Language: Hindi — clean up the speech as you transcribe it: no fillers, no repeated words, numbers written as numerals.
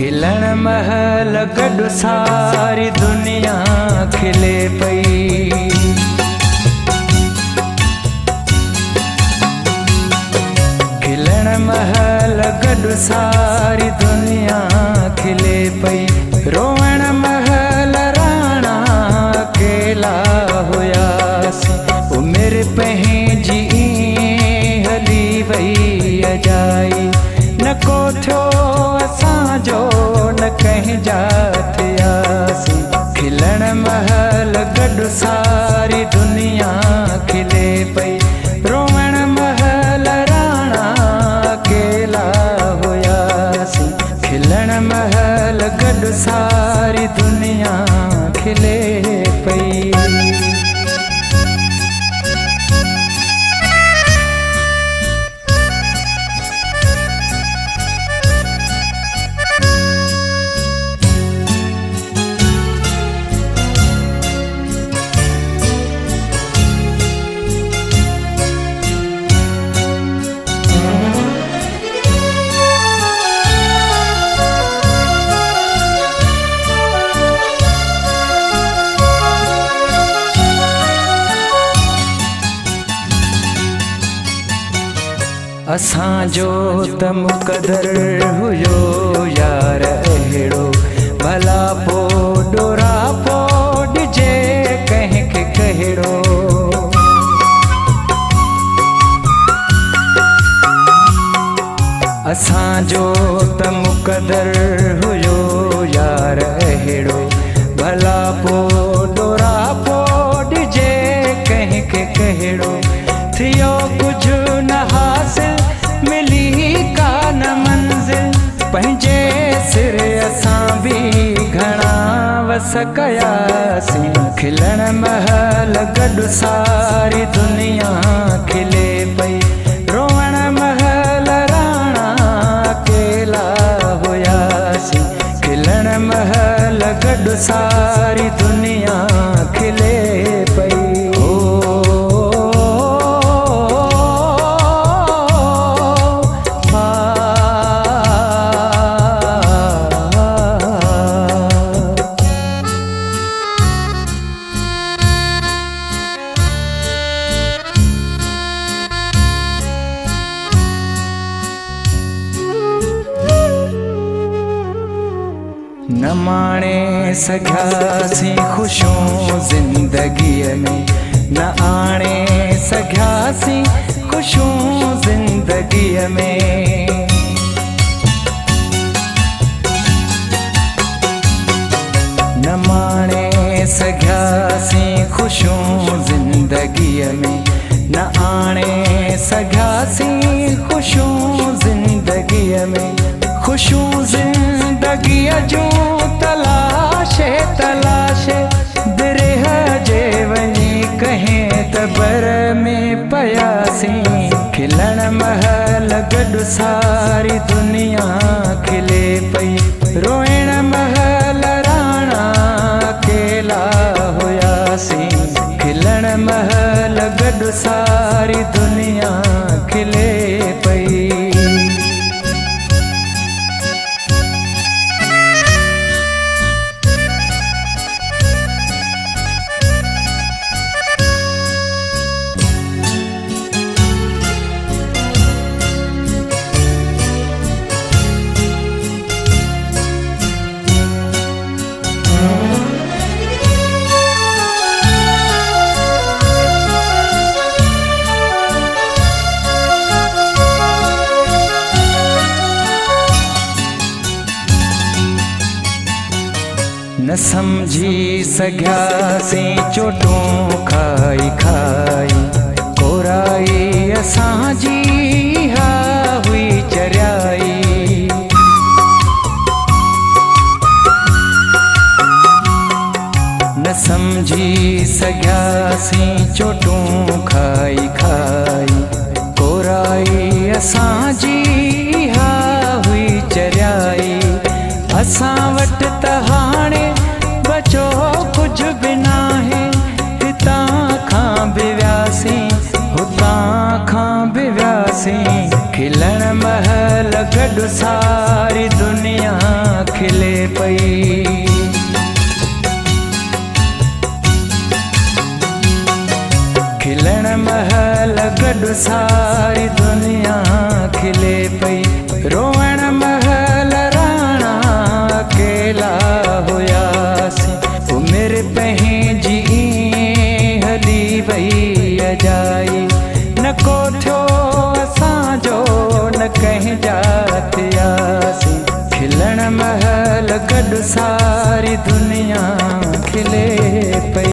खिलण महल गॾु सारी दुनिया खिले पई। खिलण महल गॾु सारी दुनिया खिले पई। रोवण महल राणा अकेला हुयासीं। उमिरि पंहिंजी हली वई अजाई। न को थियो असांजो न कंहिंजा थियासीं। खिलण महल गॾु सारी दुनिया खिले पई। रोवण महल राणा अकेला हुयासीं। खिलण महल गॾु सारी दुनिया खिले पई। असांजो त मुक़दर हुयो यार अहिड़ो। भला पोइ ॾोरा पोइ ॾिजे कंहिंखे कहिड़ो। असांजो त मुक़दर हुयो यार अहिड़ो। भला पोइ ॾोरा पोइ ॾिजे कंहिंखे कहिड़ो। थियो कुझु न हासिल मिली का न मंज़िल। पंहिंजे सिर असां बि घणा वस कयासीं। खिलण महल गॾु सारी दुनिया खिले पई। रोवण महल राणा अकेला हुयासीं। खिलण महल गॾु सारी दुनिया खिले पई। न माणे सघियासीं ख़ुशियूं ज़िंदगीअ में। न आणे सघियासीं ख़ुशियूं ज़िंदगीअ में। न माणे सघियासीं ख़ुशियूं ज़िंदगीअ में। न आणे सघियासीं ख़ुशियूं ज़िंदगीअ में। ख़ुशियूं ज़िंदगीअ जूं तलाशे तलाशे। बिरह जे वञी कंहिं तबर में पयासीं। खिलण महल गॾु सारी दुनिया खिले पई। रोइण महल राणा अकेला हुयासीं। खिलण महल गॾु सारी दुनिया खिले पई। न समझी सघियासीं चोटूं खाई खाई। कोराई असांजी हा हुई चरियाई। न समझी सघियासीं चोटूं खाई खाई। कोराई असांजी हा हुई चरियाई। असां वटि त हाणे बचो कुझु बि नाहे। हितां खां बि वियासीं हुतां खां बि वियासीं। खिलण महल गॾु सारी दुनिया खिले पई। खिलण महल गॾु सारी दुनिया खिले पई। रोअण महल राणा अकेला हुयासीं। उमिरि पंहिंजी ईअं हली वई अजाई। न को थियो असांजो न कंहिंजा थियासीं। खिलण महल गॾु सारी दुनिया खिले पई।